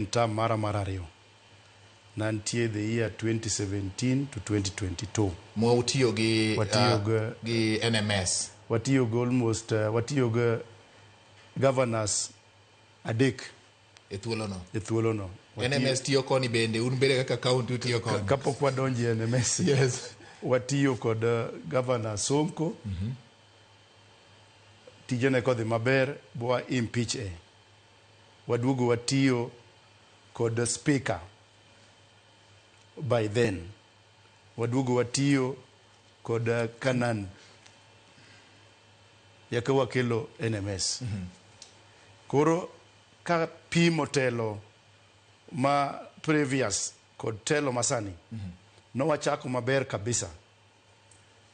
term mara ariyo. Nantie the year 2017 to 2022. Mwautiyo gi NMS. Watiyo go almost watiyo go governors adek E thuolono. NMS tiyo koni bende un bere kaka county tiyo koni. Kapok wadonje NMS. Yes. Watiyo kod Gavana Sonko. Tijene kodhi maber bwa impeach e. Waduogo watiyo kod speaker by then. Waduogo watiyo kod Kanan. Yaka wakelo NMS. Koro ka pimo telo ma previous kod telo masani. No wachako maber kabisa.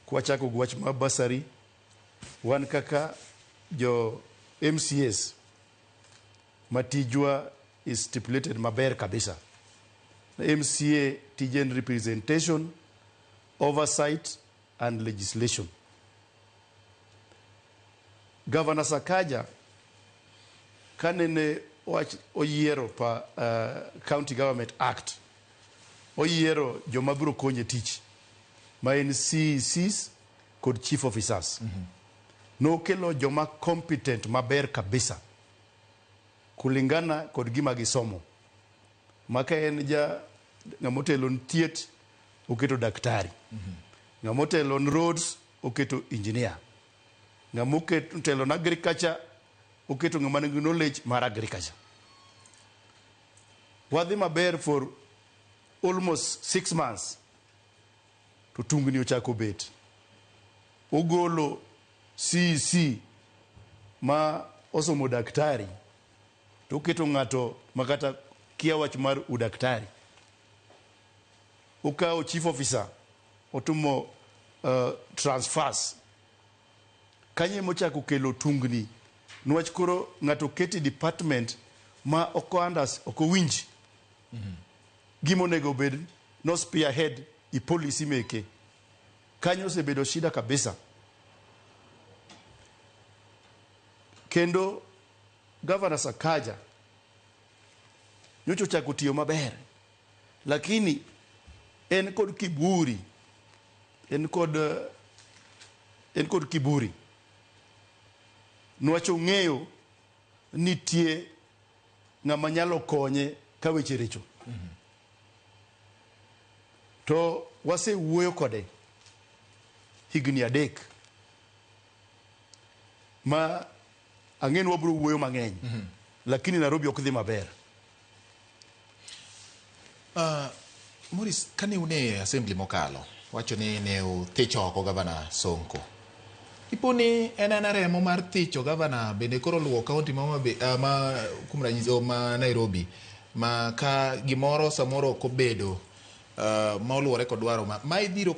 Kwachako gwach ma basari. Wan kaka jo MCS matijwa is stipulated maber kabisa. MCA tijen representation, oversight and legislation. Gavana Sakaja kanene oyiero pa County Government Act. Oyiero joma biro konye tich. Ma en CECs kod chief officers. No kelo joma competent maber kabisa. Kulingana kod gima gisomo. Maka en ng'amotelo thieth oketo daktari. Ng'amotelo roads oketo engineer. Ng'amotelo agriculture oketo ng'ama nigi knowledge mar agriculture. Wadhi maber for almost 6 months. To tungni ochako bet. Ogolo CEC ma osomo daktari. To keto ng'ato makata kia wach mar udaktari. Okao chief officer otumo transfers. Kanye mochako kelo tungni. Nwach koro ng'ato keti department ma oko winj. Gimonego bed no spearhead I policy meke. Kanyo osebedo shida kabisa. Kendo Gavana Sakaja nyocho chako tiyo maber. Lakini en kod kiburi. En kod kiburi. Nwacho ng'eyo nitie ng'ama nyalo konye ka weche richo. To wase wuoyo kode higni 3. Ma ang'en wabro wuoyo mang'eny. Lakini Nairobi ok dhi maber. Maurice, kane une assembly mokalo, wacho ni ne uthicho oko Gavana Sonko. Iponi en remo mar thicho Gavana bende koro luwo kaunti ma Nairobi. Ma ka gimoro samoro kobedo ma oluwore kod dwaro ma idhiro